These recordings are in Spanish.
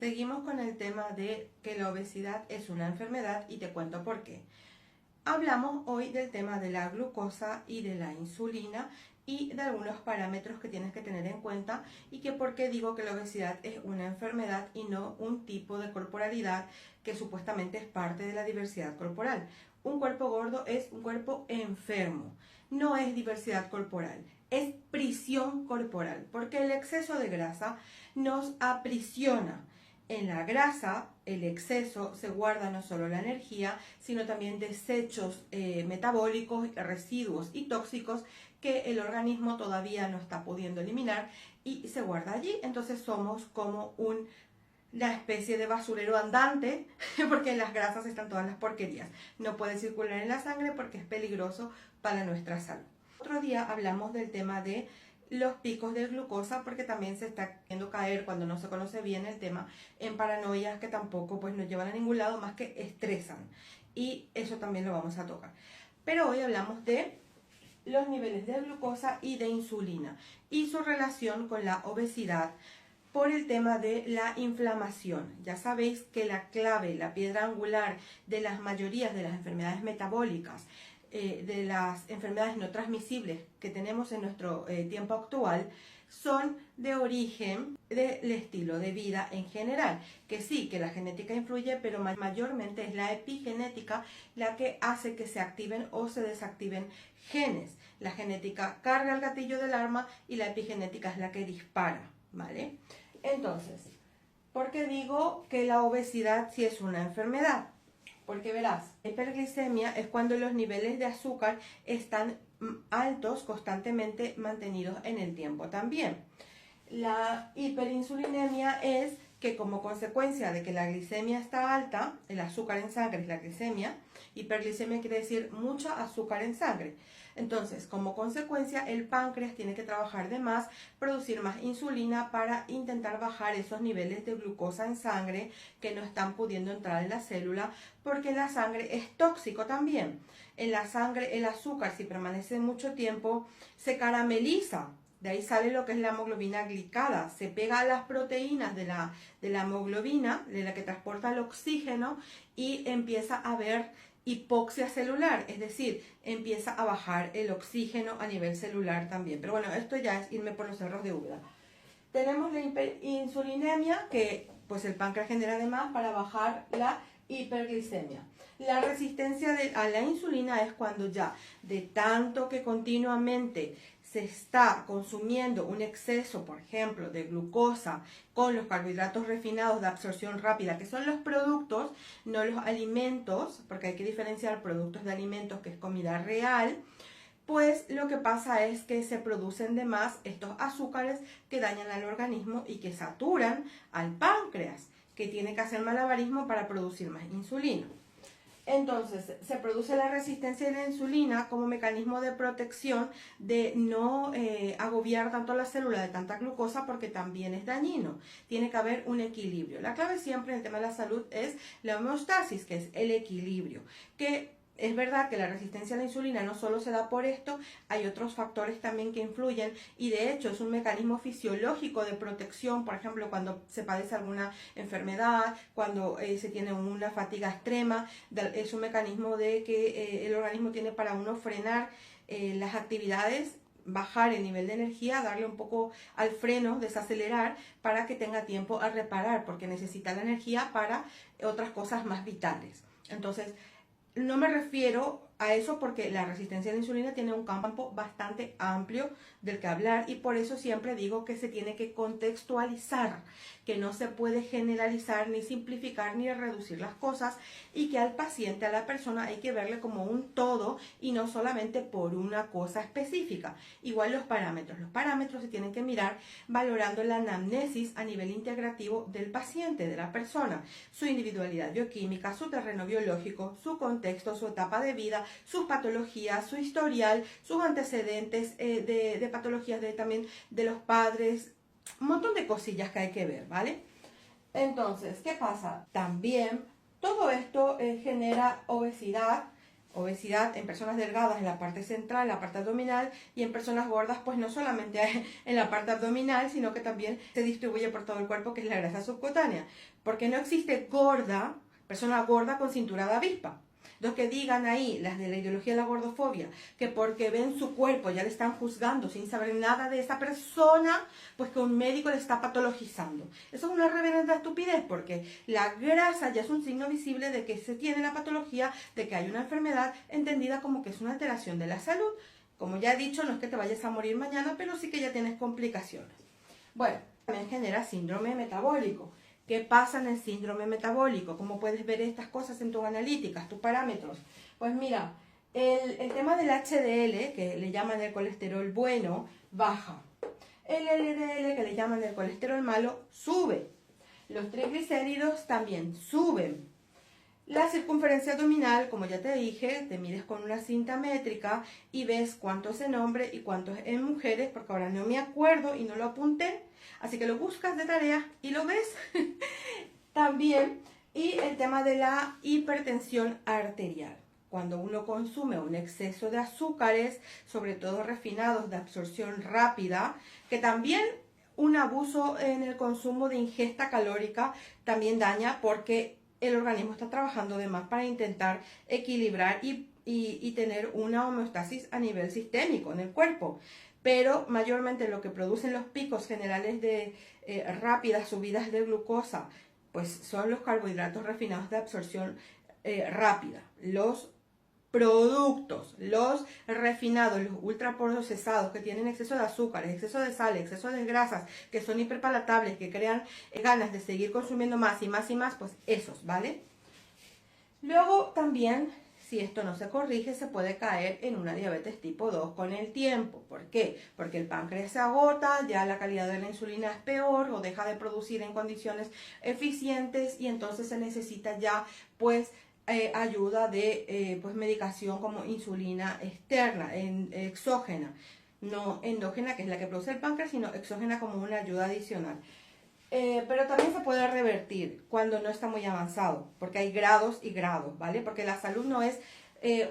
Seguimos con el tema de que la obesidad es una enfermedad y te cuento por qué. Hablamos hoy del tema de la glucosa y de la insulina y de algunos parámetros que tienes que tener en cuenta y que por qué digo que la obesidad es una enfermedad y no un tipo de corporalidad que supuestamente es parte de la diversidad corporal. Un cuerpo gordo es un cuerpo enfermo, no es diversidad corporal, es prisión corporal, porque el exceso de grasa nos aprisiona. En la grasa, el exceso se guarda no solo la energía, sino también desechos metabólicos, residuos y tóxicos que el organismo todavía no está pudiendo eliminar y se guarda allí. Entonces somos como una especie de basurero andante, porque en las grasas están todas las porquerías. No puede circular en la sangre porque es peligroso para nuestra salud. Otro día hablamos del tema de los picos de glucosa, porque también se está queriendo caer cuando no se conoce bien el tema en paranoias que tampoco pues nos llevan a ningún lado más que estresan, y eso también lo vamos a tocar. Pero hoy hablamos de los niveles de glucosa y de insulina y su relación con la obesidad por el tema de la inflamación. Ya sabéis que la clave, la piedra angular de las mayorías de las enfermedades metabólicas, de las enfermedades no transmisibles que tenemos en nuestro tiempo actual, son de origen del estilo de vida en general, que sí, que la genética influye, pero mayormente es la epigenética la que hace que se activen o se desactiven genes. La genética carga el gatillo del arma y la epigenética es la que dispara, ¿vale? Entonces, ¿por qué digo que la obesidad sí es una enfermedad? Porque verás, hiperglicemia es cuando los niveles de azúcar están altos, constantemente mantenidos en el tiempo también. La hiperinsulinemia es que como consecuencia de que la glicemia está alta, el azúcar en sangre es la glicemia, hiperglicemia quiere decir mucha azúcar en sangre. Entonces, como consecuencia, el páncreas tiene que trabajar de más, producir más insulina para intentar bajar esos niveles de glucosa en sangre que no están pudiendo entrar en la célula, porque la sangre es tóxico también. En la sangre el azúcar, si permanece mucho tiempo, se carameliza. De ahí sale lo que es la hemoglobina glicada, se pega a las proteínas de la hemoglobina, de la que transporta el oxígeno, y empieza a haber hipoxia celular, es decir, empieza a bajar el oxígeno a nivel celular también. Pero bueno, esto ya es irme por los cerros de Úbeda. Tenemos la hiperinsulinemia, que pues el páncreas genera además para bajar la hiperglicemia. La resistencia a la insulina es cuando ya de tanto que continuamente se está consumiendo un exceso, por ejemplo, de glucosa con los carbohidratos refinados de absorción rápida, que son los productos, no los alimentos, porque hay que diferenciar productos de alimentos, que es comida real, pues lo que pasa es que se producen de más estos azúcares que dañan al organismo y que saturan al páncreas, que tiene que hacer malabarismo para producir más insulina. Entonces, se produce la resistencia a la insulina como mecanismo de protección de no agobiar tanto la célula de tanta glucosa, porque también es dañino. Tiene que haber un equilibrio. La clave siempre en el tema de la salud es la homeostasis, que es el equilibrio, que es verdad que la resistencia a la insulina no solo se da por esto, hay otros factores también que influyen, y de hecho es un mecanismo fisiológico de protección. Por ejemplo, cuando se padece alguna enfermedad, cuando se tiene una fatiga extrema, es un mecanismo de que el organismo tiene para uno frenar las actividades, bajar el nivel de energía, darle un poco al freno, desacelerar, para que tenga tiempo a reparar, porque necesita la energía para otras cosas más vitales. Entonces, no me refiero a eso porque la resistencia a la insulina tiene un campo bastante amplio del que hablar, y por eso siempre digo que se tiene que contextualizar, que no se puede generalizar, ni simplificar, ni reducir las cosas, y que al paciente, a la persona, hay que verle como un todo y no solamente por una cosa específica. Igual los parámetros se tienen que mirar valorando la anamnesis a nivel integrativo del paciente, de la persona, su individualidad bioquímica, su terreno biológico, su contexto, su etapa de vida, sus patologías, su historial, sus antecedentes de patologías también de los padres, un montón de cosillas que hay que ver, ¿vale? Entonces, ¿qué pasa? También todo esto genera obesidad Obesidad en personas delgadas en la parte central, en la parte abdominal, y en personas gordas pues no solamente en la parte abdominal, sino que también se distribuye por todo el cuerpo, que es la grasa subcutánea. Porque no existe persona gorda con cintura de avispa. Los que digan ahí, las de la ideología de la gordofobia, que porque ven su cuerpo ya le están juzgando sin saber nada de esa persona, pues que un médico le está patologizando. Eso es una reverenda estupidez, porque la grasa ya es un signo visible de que se tiene la patología, de que hay una enfermedad entendida como que es una alteración de la salud. Como ya he dicho, no es que te vayas a morir mañana, pero sí que ya tienes complicaciones. Bueno, también genera síndrome metabólico. ¿Qué pasa en el síndrome metabólico? ¿Cómo puedes ver estas cosas en tus analíticas, tus parámetros? Pues mira, el tema del HDL, que le llaman el colesterol bueno, baja. El LDL, que le llaman el colesterol malo, sube. Los triglicéridos también suben. La circunferencia abdominal, como ya te dije, te mides con una cinta métrica y ves cuánto es en hombres y cuánto es en mujeres, porque ahora no me acuerdo y no lo apunté, así que lo buscas de tarea y lo ves también. Y el tema de la hipertensión arterial. Cuando uno consume un exceso de azúcares, sobre todo refinados de absorción rápida, que también un abuso en el consumo de ingesta calórica también daña, porque el organismo está trabajando de más para intentar equilibrar y tener una homeostasis a nivel sistémico en el cuerpo. Pero mayormente lo que producen los picos generales de rápidas subidas de glucosa, pues son los carbohidratos refinados de absorción rápida, los productos, los refinados, los ultraprocesados que tienen exceso de azúcares, exceso de sal, exceso de grasas, que son hiperpalatables, que crean ganas de seguir consumiendo más y más y más, pues esos, ¿vale? Luego también, si esto no se corrige, se puede caer en una diabetes tipo 2 con el tiempo. ¿Por qué? Porque el páncreas se agota, ya la calidad de la insulina es peor o deja de producir en condiciones eficientes, y entonces se necesita ya pues ayuda de pues medicación como insulina externa, exógena, no endógena, que es la que produce el páncreas, sino exógena como una ayuda adicional. Pero también se puede revertir cuando no está muy avanzado, porque hay grados y grados, ¿vale? Porque la salud no es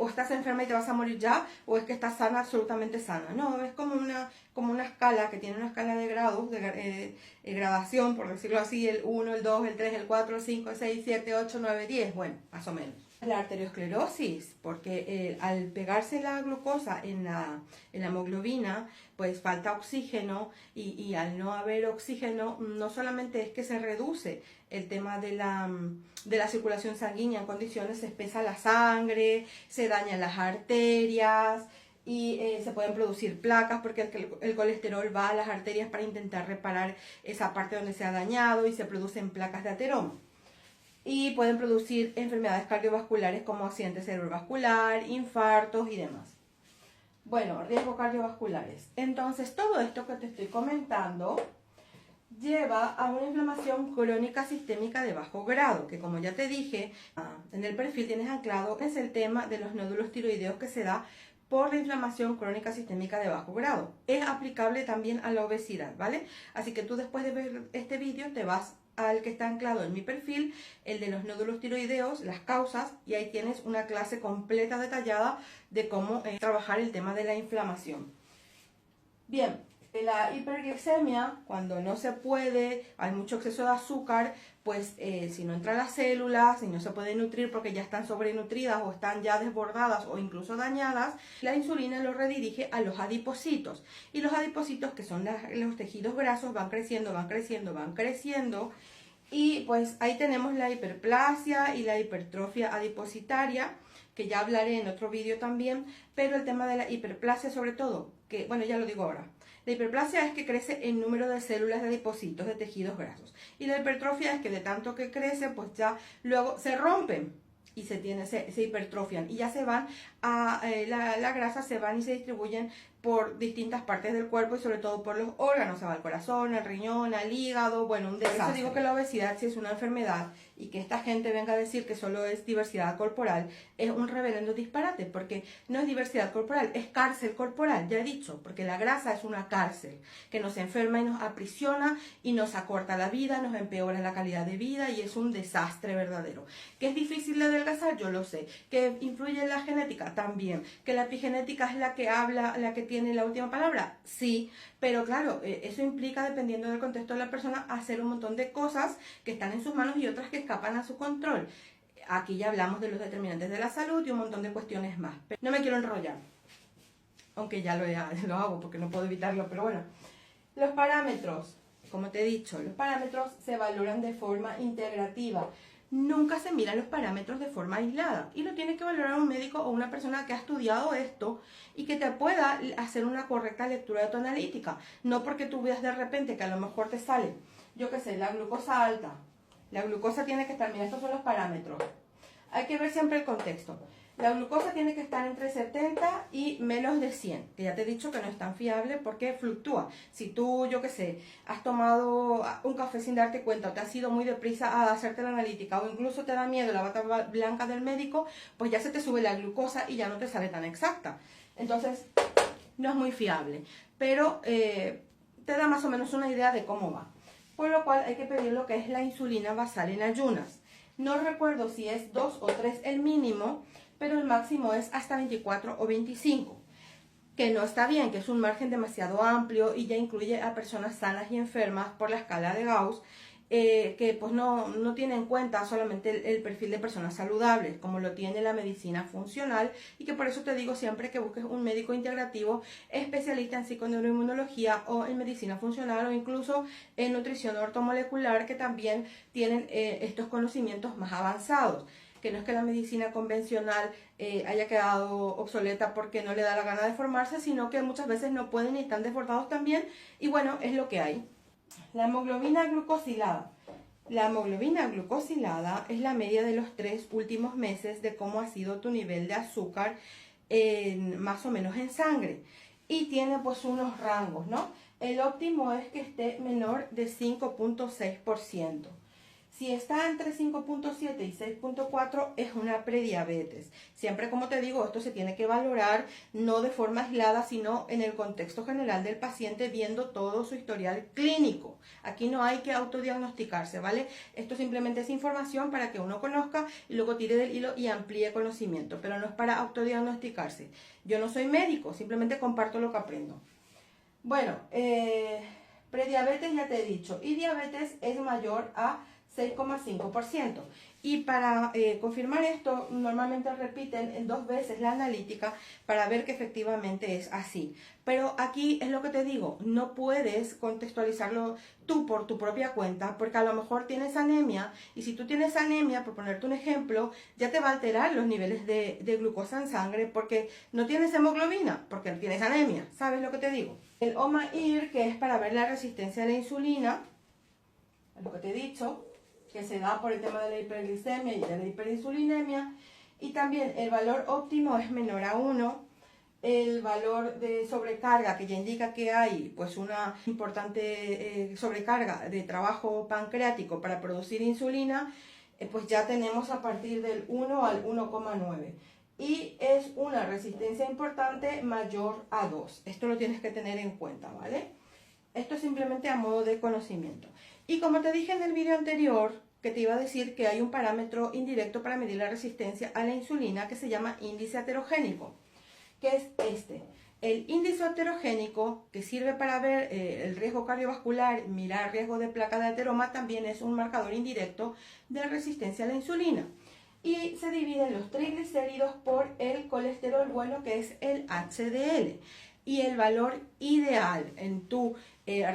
o estás enferma y te vas a morir ya, o es que estás sana, absolutamente sana. No, es como una escala que tiene una escala de grados, de gradación, por decirlo así, el 1, el 2, el 3, el 4, el 5, el 6, 7, 8, 9, 10, bueno, más o menos. La arteriosclerosis, porque al pegarse la glucosa en la hemoglobina, pues falta oxígeno, y al no haber oxígeno, no solamente es que se reduce el tema de la circulación sanguínea en condiciones, se espesa la sangre, se dañan las arterias y se pueden producir placas, porque el colesterol va a las arterias para intentar reparar esa parte donde se ha dañado, y se producen placas de ateroma. Y pueden producir enfermedades cardiovasculares como accidente cerebrovascular, infartos y demás. Bueno, riesgos cardiovasculares. Entonces, todo esto que te estoy comentando lleva a una inflamación crónica sistémica de bajo grado, que como ya te dije, en el perfil tienes anclado, es el tema de los nódulos tiroideos que se da por la inflamación crónica sistémica de bajo grado. Es aplicable también a la obesidad, ¿vale? Así que tú, después de ver este vídeo, te vas al que está anclado en mi perfil, el de los nódulos tiroideos, las causas, y ahí tienes una clase completa detallada de cómo trabajar el tema de la inflamación. Bien, la hiperglicemia, cuando no se puede, hay mucho exceso de azúcar, pues si no entra a las células, si no se puede nutrir porque ya están sobrenutridas o están ya desbordadas o incluso dañadas, la insulina lo redirige a los adipocitos. Y los adipocitos, que son los tejidos grasos, van creciendo, van creciendo, van creciendo. Y pues ahí tenemos la hiperplasia y la hipertrofia adipositaria, que ya hablaré en otro vídeo también. Pero el tema de la hiperplasia, sobre todo, que bueno, ya lo digo ahora. La hiperplasia es que crece el número de células de adipocitos, de tejidos grasos. Y la hipertrofia es que de tanto que crece, pues ya luego se rompen y se hipertrofian. Y ya se van a la grasa, se van y se distribuyen por distintas partes del cuerpo y sobre todo por los órganos, o sea, el corazón, el riñón, el hígado, bueno, un desastre. Por eso digo que la obesidad sí es una enfermedad y que esta gente venga a decir que solo es diversidad corporal es un reverendo disparate, porque no es diversidad corporal, es cárcel corporal, ya he dicho, porque la grasa es una cárcel que nos enferma y nos aprisiona y nos acorta la vida, nos empeora la calidad de vida y es un desastre verdadero. ¿Que es difícil de adelgazar? Yo lo sé. ¿Que influye en la genética? También. ¿Que la epigenética es la que habla, la que tiene la última palabra? Sí, pero claro, eso implica, dependiendo del contexto de la persona, hacer un montón de cosas que están en sus manos y otras que escapan a su control. Aquí ya hablamos de los determinantes de la salud y un montón de cuestiones más. Pero no me quiero enrollar, aunque ya lo hago porque no puedo evitarlo, pero bueno. Los parámetros, como te he dicho, los parámetros se valoran de forma integrativa. Nunca se miran los parámetros de forma aislada y lo tiene que valorar un médico o una persona que ha estudiado esto y que te pueda hacer una correcta lectura de tu analítica. No porque tú veas de repente que a lo mejor te sale, yo qué sé, la glucosa alta. La glucosa tiene que estar, mira, estos son los parámetros. Hay que ver siempre el contexto. La glucosa tiene que estar entre 70 y menos de 100, que ya te he dicho que no es tan fiable porque fluctúa. Si tú, yo qué sé, has tomado un café sin darte cuenta o te has ido muy deprisa a hacerte la analítica o incluso te da miedo la bata blanca del médico, pues ya se te sube la glucosa y ya no te sale tan exacta. Entonces, no es muy fiable, pero te da más o menos una idea de cómo va. Por lo cual hay que pedir lo que es la insulina basal en ayunas. No recuerdo si es 2 o 3 el mínimo, pero el máximo es hasta 24 o 25, que no está bien, que es un margen demasiado amplio y ya incluye a personas sanas y enfermas por la escala de Gauss, que pues no tiene en cuenta solamente el perfil de personas saludables, como lo tiene la medicina funcional, y que por eso te digo siempre que busques un médico integrativo especialista en psiconeuroinmunología o en medicina funcional o incluso en nutrición ortomolecular, que también tienen estos conocimientos más avanzados. Que no es que la medicina convencional haya quedado obsoleta porque no le da la gana de formarse, sino que muchas veces no pueden y están desbordados también, y bueno, es lo que hay. La hemoglobina glucosilada. La hemoglobina glucosilada es la media de los 3 últimos meses de cómo ha sido tu nivel de azúcar más o menos en sangre. Y tiene pues unos rangos, ¿no? El óptimo es que esté menor de 5.6%. Si está entre 5.7 y 6.4 es una prediabetes. Siempre, como te digo, esto se tiene que valorar no de forma aislada, sino en el contexto general del paciente, viendo todo su historial clínico. Aquí no hay que autodiagnosticarse, ¿vale? Esto simplemente es información para que uno conozca y luego tire del hilo y amplíe conocimiento, pero no es para autodiagnosticarse. Yo no soy médico, simplemente comparto lo que aprendo. Bueno, prediabetes ya te he dicho, y diabetes es mayor a 6,5%. Y para confirmar esto, normalmente repiten 2 veces la analítica para ver que efectivamente es así. Pero aquí es lo que te digo, no puedes contextualizarlo tú por tu propia cuenta, porque a lo mejor tienes anemia, y si tú tienes anemia, por ponerte un ejemplo, ya te va a alterar los niveles de glucosa en sangre porque no tienes hemoglobina, porque tienes anemia. ¿Sabes lo que te digo? El OMA-IR, que es para ver la resistencia a la insulina, es lo que te he dicho, que se da por el tema de la hiperglicemia y de la hiperinsulinemia, y también el valor óptimo es menor a 1, el valor de sobrecarga, que ya indica que hay pues una importante sobrecarga de trabajo pancreático para producir insulina, pues ya tenemos a partir del 1 al 1,9. Y es una resistencia importante mayor a 2. Esto lo tienes que tener en cuenta, ¿vale? Esto es simplemente a modo de conocimiento. Y como te dije en el video anterior, que te iba a decir que hay un parámetro indirecto para medir la resistencia a la insulina que se llama índice heterogénico, que es este. El índice heterogénico, que sirve para ver el riesgo cardiovascular, mirar riesgo de placa de ateroma, también es un marcador indirecto de resistencia a la insulina. Y se dividen los triglicéridos por el colesterol bueno, que es el HDL. Y el valor ideal en tu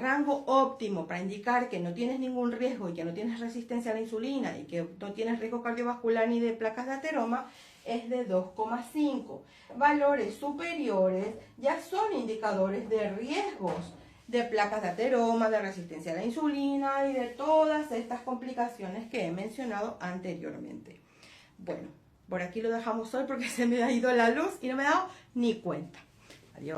rango óptimo para indicar que no tienes ningún riesgo y que no tienes resistencia a la insulina y que no tienes riesgo cardiovascular ni de placas de ateroma es de 2,5. Valores superiores ya son indicadores de riesgos de placas de ateroma, de resistencia a la insulina y de todas estas complicaciones que he mencionado anteriormente. Bueno, por aquí lo dejamos hoy porque se me ha ido la luz y no me he dado ni cuenta. Adiós.